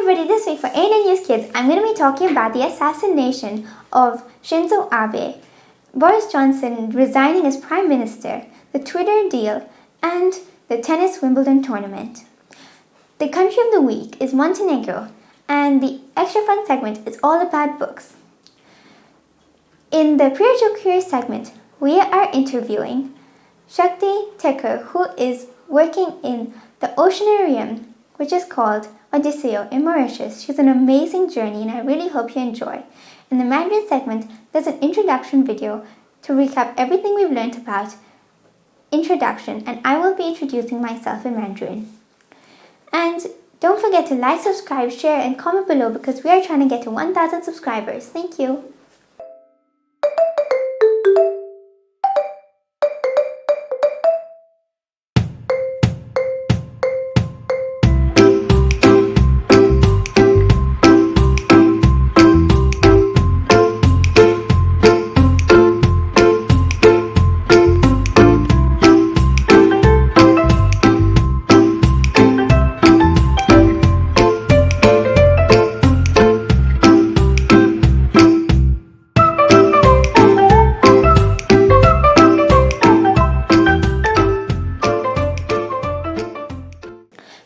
everybody, this week for A9 News Kids, I'm going to be talking about the assassination of Shinzo Abe, Boris Johnson resigning as Prime Minister, the Twitter deal, and the tennis Wimbledon tournament. The country of the week is Montenegro, and the extra fun segment is all about books. In the Spiritual Career segment, we are interviewing Shakti Teker, who is working in the oceanarium, which is called Odisseo in Mauritius. She's an amazing journey and I really hope you enjoy. In the Mandarin segment, there's an introduction video to recap everything we've learned about introduction, and I will be introducing myself in Mandarin. And don't forget to like, subscribe, share and comment below because we are trying to get to 1,000 subscribers. Thank you.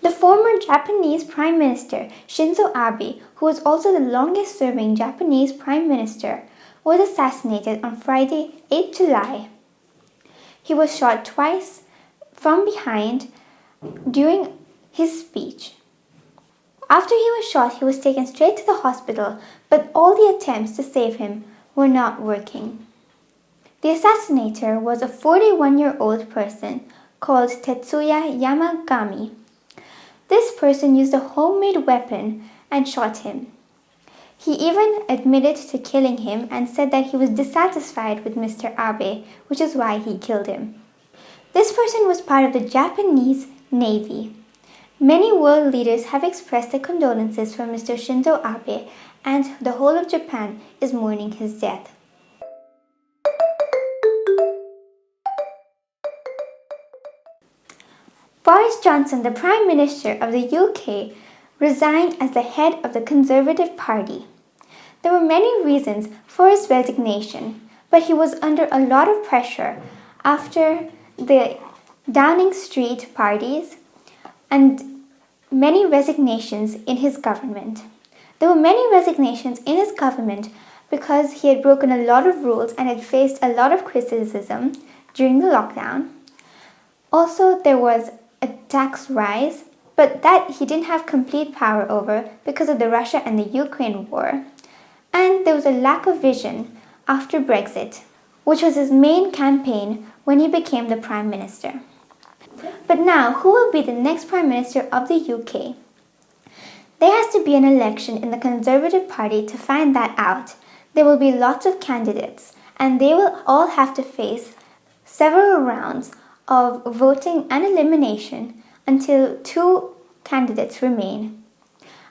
The former Japanese Prime Minister Shinzo Abe, who was also the longest serving Japanese Prime Minister, was assassinated on Friday, 8 July. He was shot twice from behind during his speech. After he was shot, he was taken straight to the hospital, but all the attempts to save him were not working. The assassinator was a 41-year-old person called Tetsuya Yamagami. This person used a homemade weapon and shot him. He even admitted to killing him and said that he was dissatisfied with Mr. Abe, which is why he killed him. This person was part of the Japanese Navy. Many world leaders have expressed their condolences for Mr. Shinzo Abe, and the whole of Japan is mourning his death. Boris Johnson, the Prime Minister of the UK, resigned as the head of the Conservative Party. There were many reasons for his resignation, but he was under a lot of pressure after the Downing Street parties and many resignations in his government. There were many resignations in his government because he had broken a lot of rules and had faced a lot of criticism during the lockdown. Also, there was a tax rise, but that he didn't have complete power over because of the Russia and the Ukraine war. And there was a lack of vision after Brexit, which was his main campaign when he became the Prime Minister. But now, who will be the next Prime Minister of the UK? There has to be an election in the Conservative Party to find that out. There will be lots of candidates, and they will all have to face several rounds of voting and elimination until two candidates remain.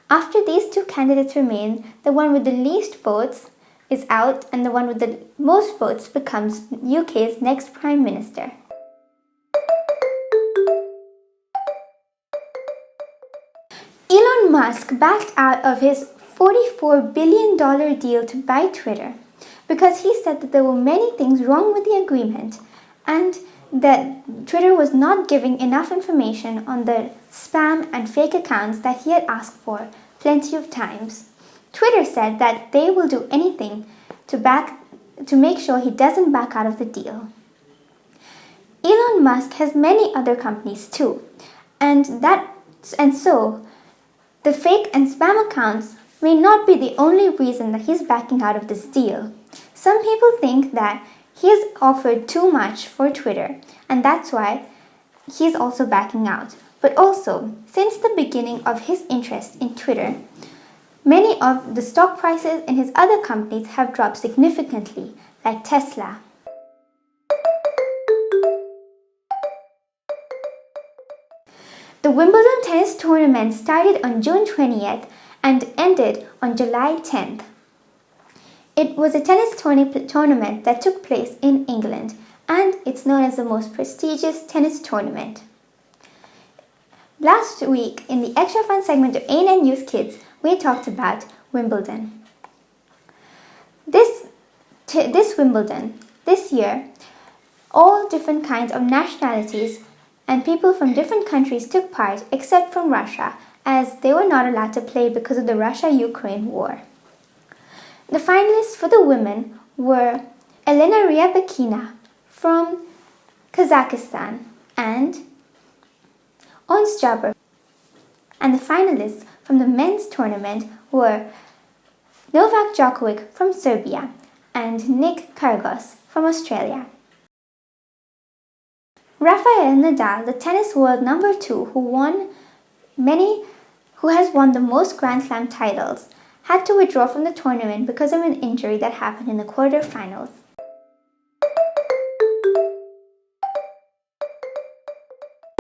After these two candidates remain, the one with the least votes is out and the one with the most votes becomes UK's next Prime Minister. Elon Musk backed out of his $44 billion deal to buy Twitter because he said that there were many things wrong with the agreement and that Twitter was not giving enough information on the spam and fake accounts that he had asked for plenty of times. Twitter said that they will do anything to make sure he doesn't back out of the deal. Elon Musk has many other companies too, and so the fake and spam accounts may not be the only reason that he's backing out of this deal. Some people think that he has offered too much for Twitter, and that's why he's also backing out. But also, since the beginning of his interest in Twitter, many of the stock prices in his other companies have dropped significantly, like Tesla. The Wimbledon tennis tournament started on June 20th and ended on July 10th. It was a tennis tournament that took place in England, and it's known as the most prestigious tennis tournament. Last week, in the extra fun segment of ANN Youth Kids, we talked about Wimbledon. This Wimbledon, this year, all different kinds of nationalities and people from different countries took part except from Russia, as they were not allowed to play because of the Russia-Ukraine war. The finalists for the women were Elena Ryabakina from Kazakhstan and Ons Jabeur. And the finalists from the men's tournament were Novak Djokovic from Serbia and Nick Kyrgios from Australia. Rafael Nadal, the tennis world number 2 who has won the most Grand Slam titles, had to withdraw from the tournament because of an injury that happened in the quarterfinals.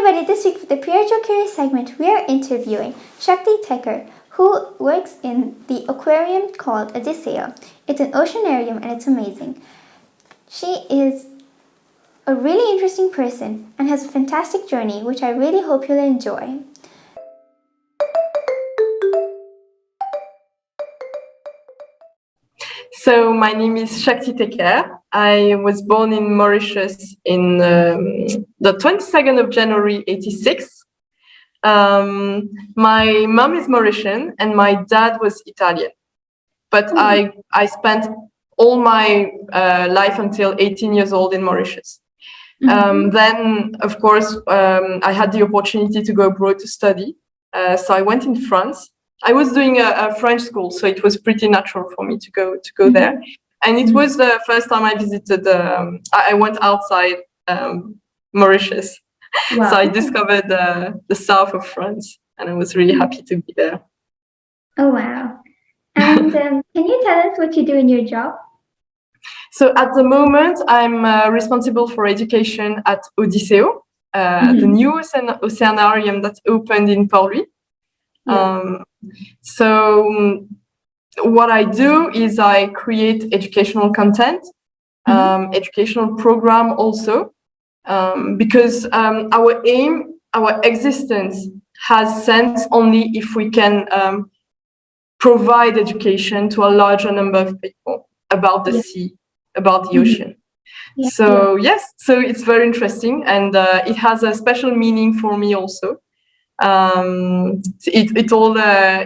Everybody, this week for the Spiritual Curious segment, we are interviewing Shakti Teker, who works in the aquarium called Odisseo. It's an oceanarium and it's amazing. She is a really interesting person and has a fantastic journey, which I really hope you'll enjoy. So my name is Shakti Teker. I was born in Mauritius in the 22nd of January, 86. My mom is Mauritian and my dad was Italian. But I spent all my life until 18 years old in Mauritius. Then, of course, I had the opportunity to go abroad to study. So I went in France. I was doing a French school, so it was pretty natural for me to go there. And it was the first time I visited. I went outside Mauritius, Wow. So I discovered the south of France, and I was really happy to be there. Oh, wow. And can you tell us what you do in your job? So at the moment, I'm responsible for education at Odisseo, the new oceanarium that opened in Port-Louis. So what I do is I create educational content, educational program also, because our aim, our existence has sense only if we can provide education to a larger number of people about the sea, about the ocean. So yes, so it's very interesting, and it has a special meaning for me also.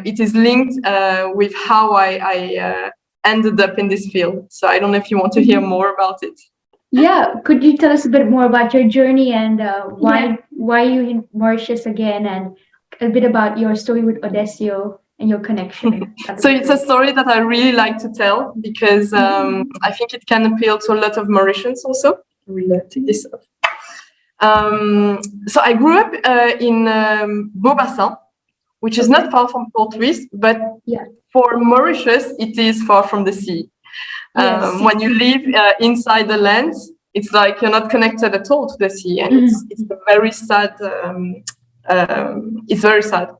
It is linked with how I ended up in this field. So I don't know if you want to hear more about it. Yeah, could you tell us a bit more about your journey and why you in Mauritius again, and a bit about your story with Odisseo and your connection? So it's a story that I really like to tell because I think it can appeal to a lot of Mauritians also. I will take this off. So I grew up in Beaubassin, which is not far from Port-Louis, but for Mauritius, it is far from the sea. When you live inside the lands, it's like you're not connected at all to the sea, and it's very sad. It's very sad.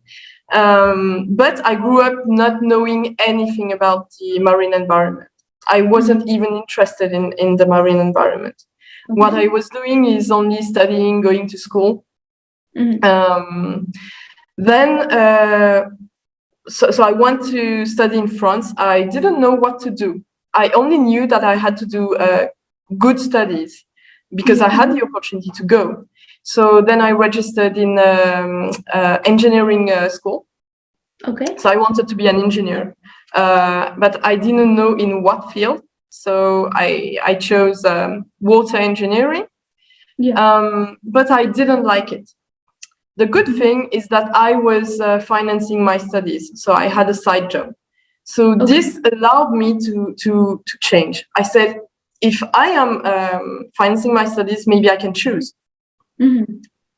But I grew up not knowing anything about the marine environment. I wasn't even interested in the marine environment. What I was doing is only studying, going to school. So I went to study in France. I didn't know what to do. I only knew that I had to do good studies because I had the opportunity to go. So then I registered in engineering school. Okay. So I wanted to be an engineer, but I didn't know in what field. So I chose water engineering, but I didn't like it. The good thing is that I was financing my studies, so I had a side job. So this allowed me to change. I said, if I am financing my studies, maybe I can choose.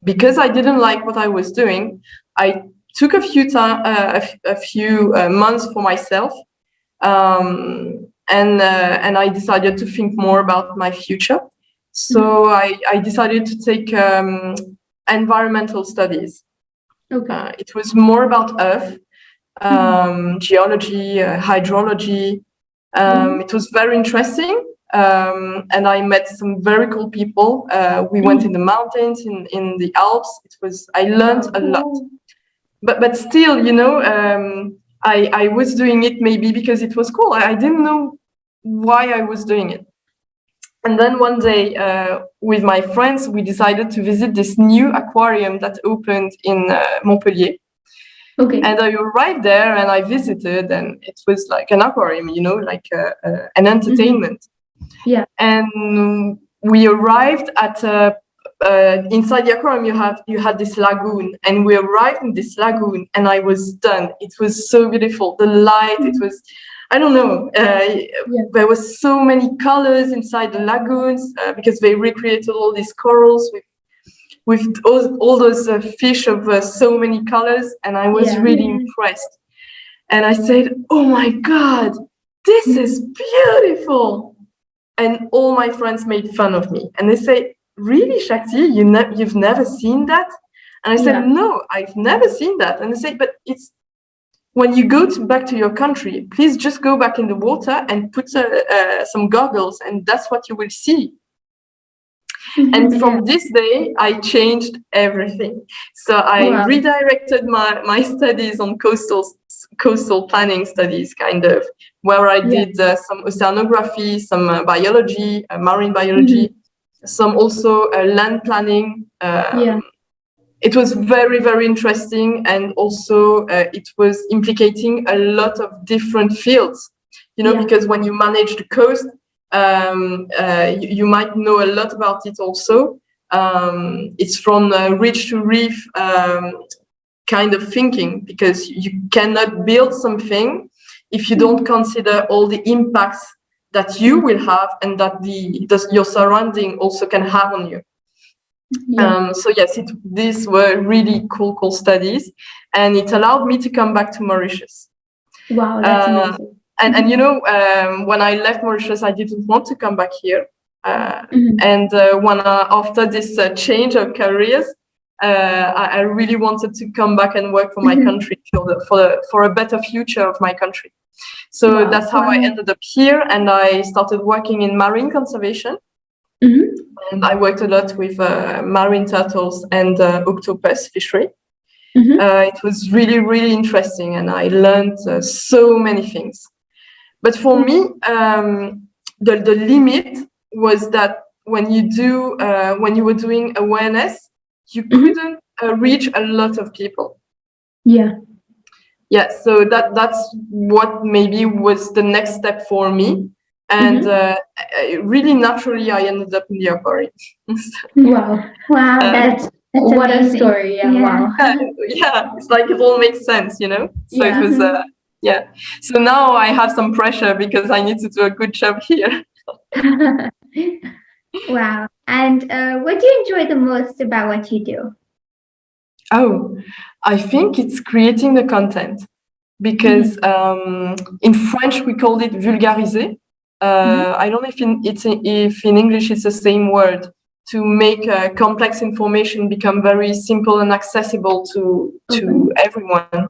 Because I didn't like what I was doing, I took a few months for myself. And I decided to think more about my future. So I decided to take environmental studies. It was more about Earth, geology, hydrology. It was very interesting. and I met some very cool people. We went in the mountains, in the Alps. I learned a lot. But still, I was doing it maybe because it was cool. I didn't know why I was doing it. And then one day, with my friends, we decided to visit this new aquarium that opened in Montpellier. Okay. And I arrived there and I visited, and it was like an aquarium, like an entertainment. Yeah. And we arrived at inside the aquarium. You had this lagoon, and we arrived in this lagoon, and I was stunned. It was so beautiful. The light, it was, I don't know. There was so many colors inside the lagoons because they recreated all these corals with all those fish of so many colors, and I was really impressed. And I said, "Oh my God, this is beautiful!" And all my friends made fun of me, and they say, "Really, Shakti, you've never seen that?" And I said, "No, I've never seen that." And they say, "But it's when you go back to your country, please just go back in the water and put some goggles, and that's what you will see." And from this day, I changed everything. So I redirected my studies on coastal planning studies, kind of, where I did some oceanography, some biology, marine biology, some also land planning. It was very, very interesting. And also it was implicating a lot of different fields, because when you manage the coast, you might know a lot about it also. It's from reef to reef kind of thinking, because you cannot build something if you don't consider all the impacts that you will have and that your surrounding also can have on you. So yes, these were really cool studies, and it allowed me to come back to Mauritius. Wow, that's amazing. And when I left Mauritius, I didn't want to come back here. And when after this change of careers, I really wanted to come back and work for my country, for a better future of my country. So that's how I ended up here, and I started working in marine conservation. And I worked a lot with marine turtles and octopus fishery. It was really, really interesting, and I learned so many things. But for me, the limit was that when you were doing awareness, you couldn't reach a lot of people. So that's what maybe was the next step for me. And really naturally, I ended up in the aquarium. Wow, that's what amazing. A story. Wow. It's like it all makes sense, So it was, So now I have some pressure because I need to do a good job here. Wow. And what do you enjoy the most about what you do? Oh, I think it's creating the content, because in French we call it vulgariser. I don't know if in English it's the same word, to make complex information become very simple and accessible to everyone.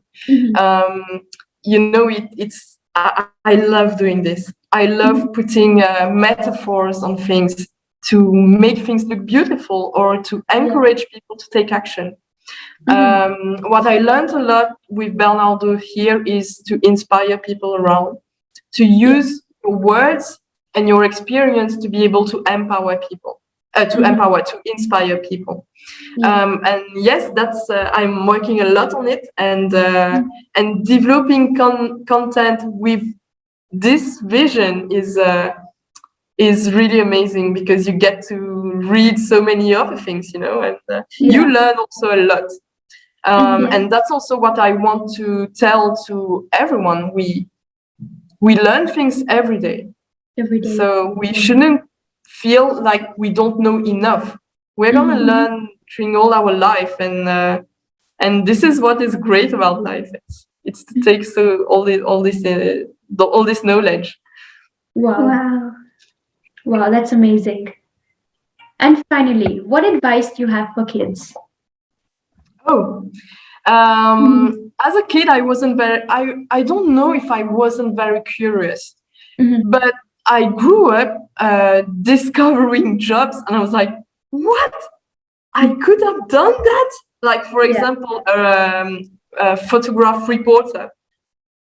I love doing this. I love putting metaphors on things to make things look beautiful, or to encourage people to take action. What I learned a lot with Bernardo here is to inspire people around, to use your words and your experience to be able to empower people, to inspire people. And yes, that's I'm working a lot on it, and developing content with this vision is really amazing, because you get to read so many other things, and you learn also a lot. And that's also what I want to tell to everyone. We learn things every day. So we shouldn't feel like we don't know enough. We're gonna learn during all our life, and this is what is great about life. It's to take all this knowledge. Wow, that's amazing. And finally, what advice do you have for kids? As a kid, I wasn't very. I don't know if I wasn't very curious, but I grew up discovering jobs, and I was like, what? I could have done that? Like, for example, a photograph reporter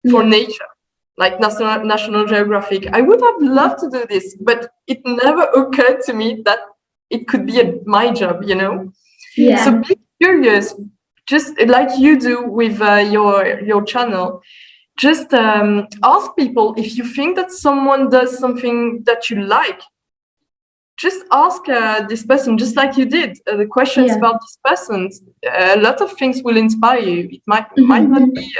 for nature, like National Geographic. I would have loved to do this, but it never occurred to me that it could be my job, you know? Yeah. So be curious, just like you do with your channel. Just ask people if you think that someone does something that you like. Just ask this person, just like you did, the questions about this person. A lot of things will inspire you. It might not be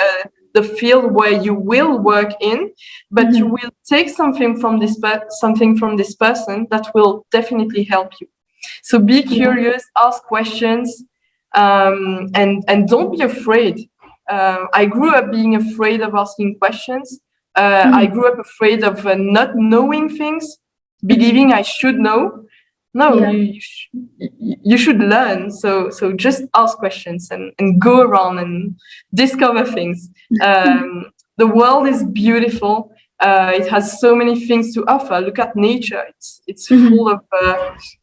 the field where you will work in, but you will take something from this person that will definitely help you. So be curious, ask questions, and don't be afraid. I grew up being afraid of asking questions. I grew up afraid of not knowing things, believing I should know. No, you should learn. So just ask questions and go around and discover things. The world is beautiful. It has so many things to offer. Look at nature. It's full of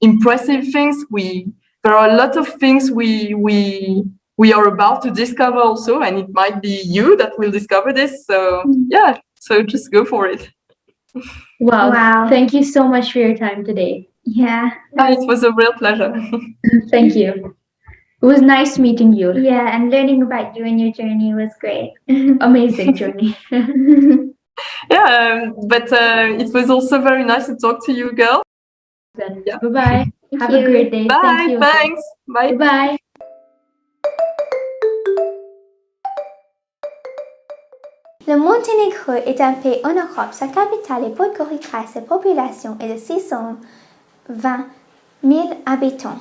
impressive things. There are a lot of things we are about to discover also, and it might be you that will discover this. So so just go for it. Wow. Thank you so much for your time today. Yeah. It was a real pleasure. Thank you. It was nice meeting you. Yeah, and learning about you and your journey was great. Amazing journey. But it was also very nice to talk to you, girl. Yeah. Bye-bye. Have a great day. Bye. Thank you. Thanks. Bye. Bye. Le Monténégro est un pays en Europe. Sa capitale est Podgorica et sa population est de 620 000 habitants.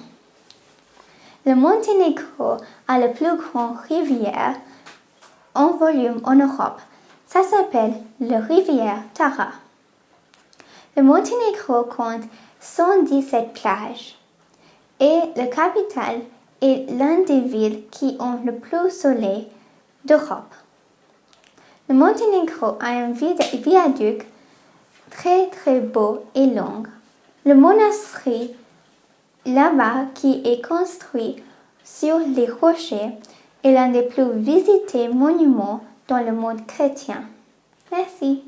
Le Monténégro a la plus grande rivière en volume en Europe. Ça s'appelle la rivière Tara. Le Monténégro compte 117 plages et la capitale est l'une des villes qui ont le plus soleil d'Europe. Le Monténégro a un viaduc très très beau et long. Le monastère là-bas qui est construit sur les rochers est l'un des plus visités monuments dans le monde chrétien. Merci.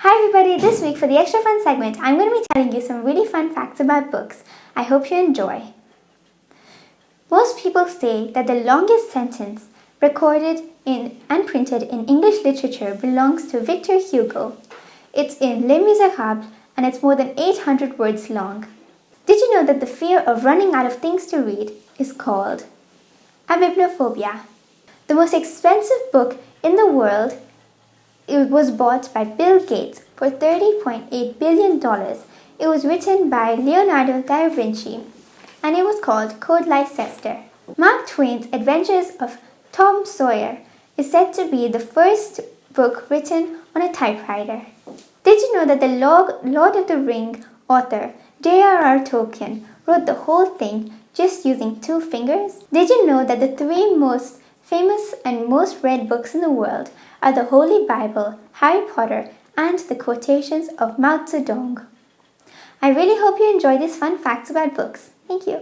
Hi everybody, this week for the extra fun segment, I'm going to be telling you some really fun facts about books. I hope you enjoy. Most people say that the longest sentence recorded and printed in English literature belongs to Victor Hugo. It's in Les Miserables and it's more than 800 words long. Did you know that the fear of running out of things to read is called abibliophobia? The most expensive book in the world, it was bought by Bill Gates for $30.8 billion. It was written by Leonardo da Vinci and it was called Code Leicester. Mark Twain's Adventures of Tom Sawyer is said to be the first book written on a typewriter. Did you know that the Lord of the Ring author J.R.R. Tolkien wrote the whole thing just using 2 fingers? Did you know that the 3 most famous and most read books in the world are the Holy Bible, Harry Potter, and the quotations of Mao Zedong? I really hope you enjoy these fun facts about books. Thank you.